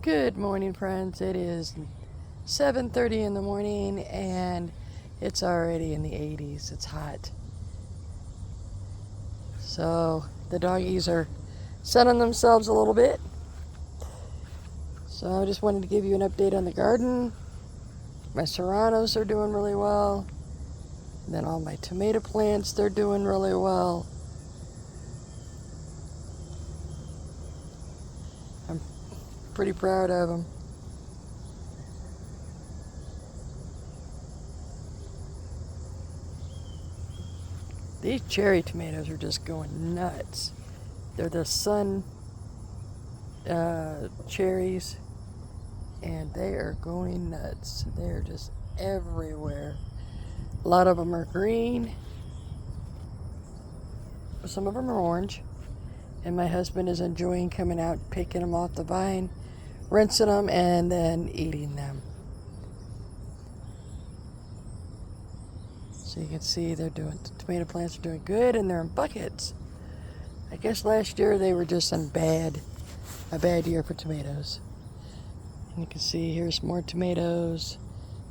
Good morning, friends. It is 7:30 in the morning and it's already in the 80s. It's hot. So the doggies are sunning themselves a little bit. So I just wanted to give you an update on the garden. My serranos are doing really well. And then all my tomato plants, they're doing really well. I'm pretty proud of them. These cherry tomatoes are just going nuts. They're the sun cherries, and they are going nuts. They're just everywhere. A lot of them are green. Some of them are orange. And my husband is enjoying coming out, picking them off the vine, rinsing them, and then eating them. So you can see the tomato plants are doing good, and they're in buckets. I guess last year they were just a bad year for tomatoes. And you can see here's more tomatoes,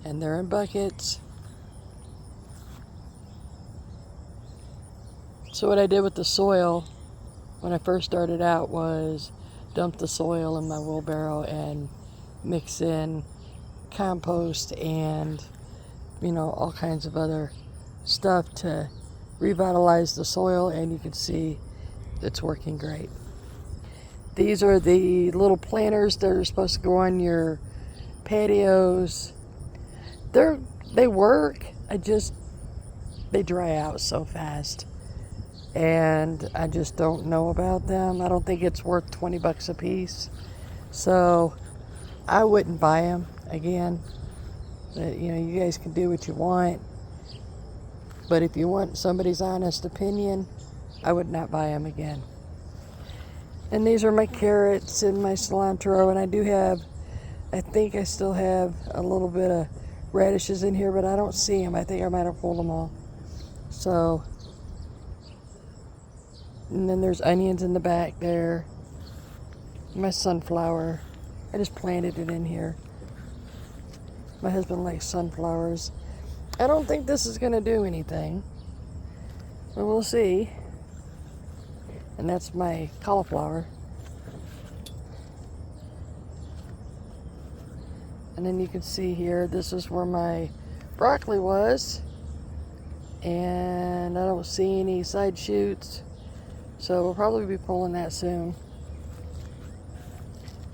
and they're in buckets. So what I did with the soil when I first started out was dump the soil in my wheelbarrow and mix in compost and all kinds of other stuff to revitalize the soil, and you can see it's working great. These are the little planters that are supposed to go on your patios. They work. They dry out so fast, and I just don't know about them. I don't think it's worth $20 a piece, so I wouldn't buy them again. But, you guys can do what you want, but if you want somebody's honest opinion, I would not buy them again. And these are my carrots and my cilantro, and I think I still have a little bit of radishes in here, but I don't see them. I think I might have pulled them all. So, and then there's onions in the back there. My sunflower, I just planted it in here. My husband likes sunflowers. I don't think this is going to do anything, but we'll see. And that's my cauliflower. And then you can see here, this is where my broccoli was. And I don't see any side shoots, so we'll probably be pulling that soon.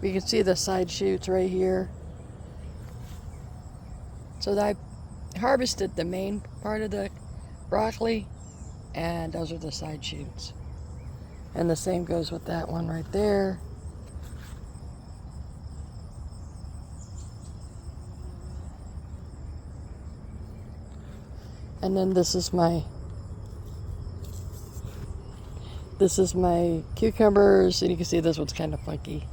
You can see the side shoots right here. So I harvested the main part of the broccoli, and those are the side shoots. And the same goes with that one right there. And then this is my cucumbers, and you can see this one's kind of funky.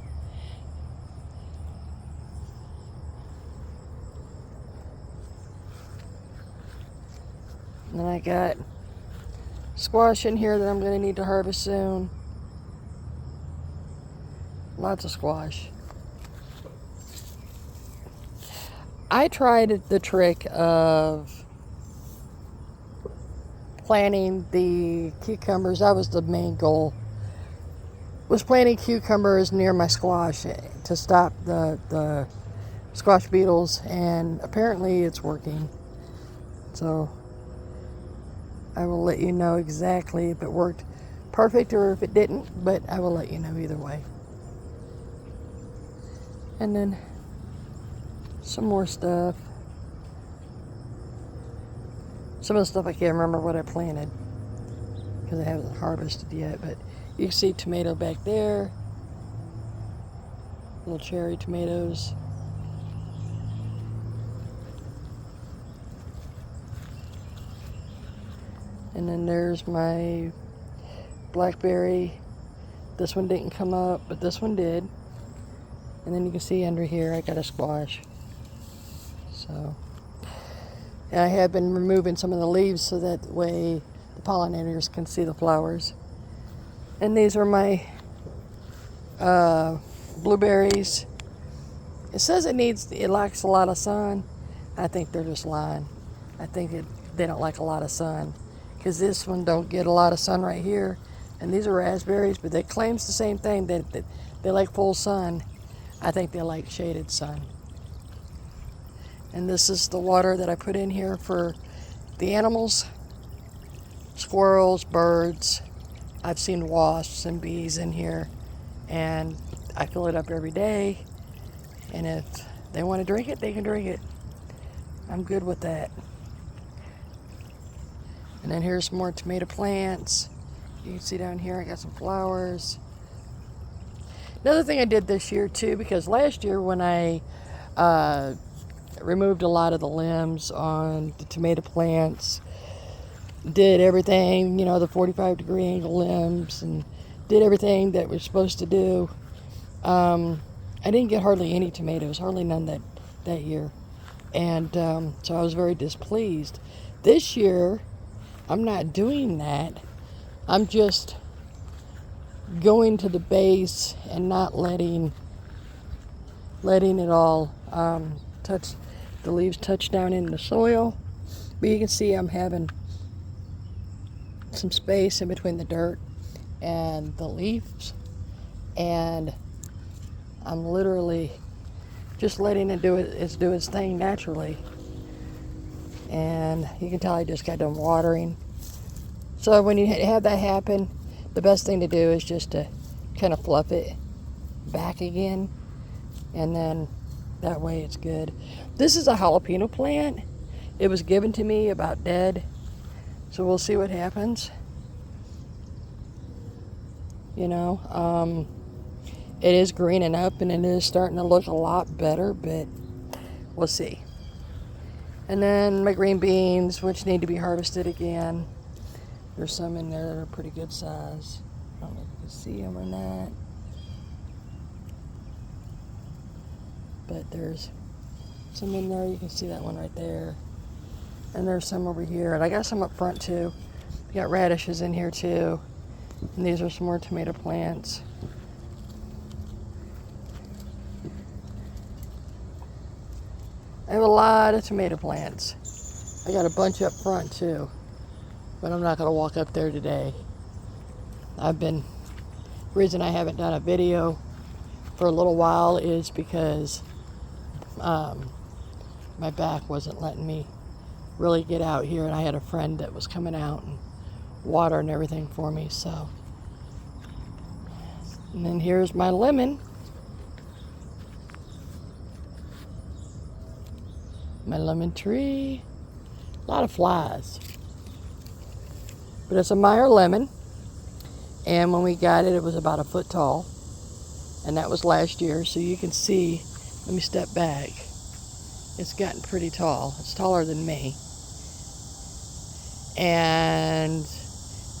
And then I got squash in here that I'm going to need to harvest soon. Lots of squash. I tried the trick of planting the cucumbers. That was the main goal, was planting cucumbers near my squash to stop the squash beetles, and apparently it's working. So I will let you know exactly if it worked perfect or if it didn't, but I will let you know either way. And then some more stuff. Some of the stuff I can't remember what I planted because I haven't harvested yet, but you can see tomato back there, little cherry tomatoes. And then there's my blackberry. This one didn't come up, but this one did. And then you can see under here I got a squash. So, and I have been removing some of the leaves so that way the pollinators can see the flowers. And these are my blueberries. It says it lacks a lot of sun. I think they're just lying. I think they don't like a lot of sun, because this one don't get a lot of sun right here, and these are raspberries, but it claims the same thing, that they like full sun. I think they like shaded sun. And this is the water that I put in here for the animals, squirrels, birds. I've seen wasps and bees in here, and I fill it up every day, and if they want to drink it, they can drink it. I'm good with that. And then here's more tomato plants. You can see down here I got some flowers. Another thing I did this year too, because last year when I removed a lot of the limbs on the tomato plants, did everything, you know, the 45-degree angle limbs, and did everything that we're supposed to do, I didn't get hardly any tomatoes, hardly none that year. And so I was very displeased. This year, I'm not doing that. I'm just going to the base and not letting it all touch, the leaves touch down in the soil. But you can see I'm having some space in between the dirt and the leaves, and I'm literally just letting it do its thing naturally. And you can tell I just got done watering. So when you have that happen, the best thing to do is just to kind of fluff it back again, and then that way it's good. This is a jalapeno plant. It was given to me about dead, so we'll see what happens. You know, it is greening up and it is starting to look a lot better, but we'll see. And then my green beans, which need to be harvested again. There's some in there that are pretty good size. I don't know if you can see them or not, but there's some in there. You can see that one right there. And there's some over here, and I got some up front too. We got radishes in here too. And these are some more tomato plants. I have a lot of tomato plants. I got a bunch up front too, but I'm not going to walk up there today. The reason I haven't done a video for a little while is because my back wasn't letting me really get out here, and I had a friend that was coming out and water and everything for me. So, and then here's my lemon. My lemon tree. A lot of flies. But it's a Meyer lemon. And when we got it, it was about 1 foot tall. And that was last year. So you can see, let me step back. It's gotten pretty tall. It's taller than me. And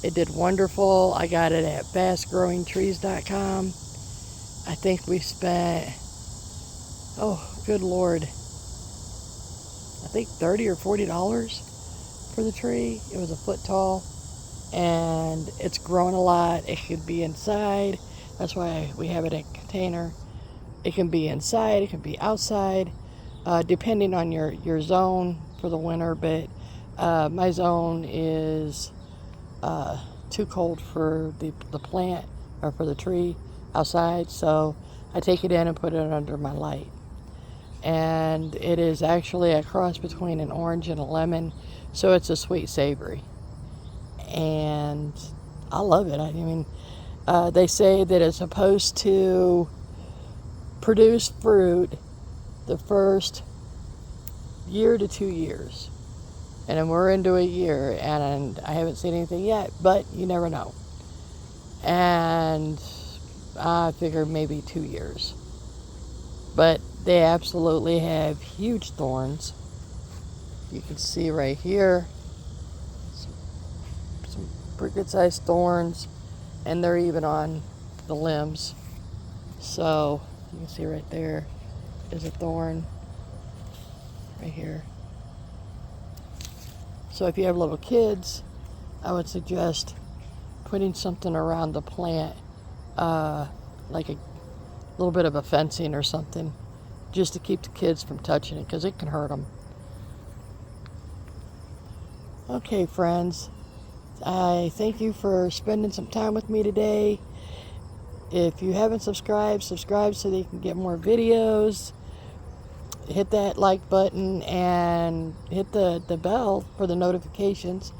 it did wonderful. I got it at fastgrowingtrees.com. I think we spent, oh, good Lord, I think $30 or $40 for the tree. It was 1 foot tall, and it's grown a lot. It could be inside. That's why we have it in a container. It can be inside. It can be outside, depending on your zone for the winter. But my zone is too cold for the plant or for the tree outside, so I take it in and put it under my light. And it is actually a cross between an orange and a lemon, so it's a sweet savory, and I love it. I mean, they say that it's supposed to produce fruit the first year to 2 years, and then we're into a year, and I haven't seen anything yet, but you never know. And I figured maybe 2 years, but they absolutely have huge thorns. You can see right here some pretty good sized thorns, and they're even on the limbs. So you can see right there is a thorn right here. So if you have little kids, I would suggest putting something around the plant, like a little bit of a fencing or something, just to keep the kids from touching it because it can hurt them. Okay, friends, I thank you for spending some time with me today. If you haven't subscribed, subscribe so that you can get more videos. Hit that like button and hit the bell for the notifications,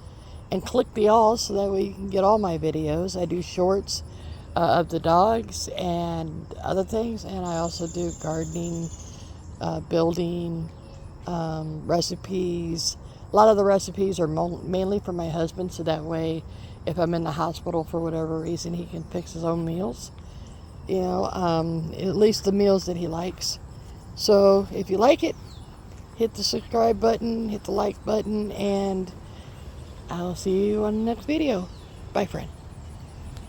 and click the all so that way you can get all my videos. I do shorts of the dogs and other things, and I also do gardening, building, recipes. A lot of the recipes are mainly for my husband, so that way if I'm in the hospital for whatever reason, he can fix his own meals, you know, at least the meals that he likes. So if you like it, hit the subscribe button, hit the like button, and I'll see you on the next video. Bye, friend.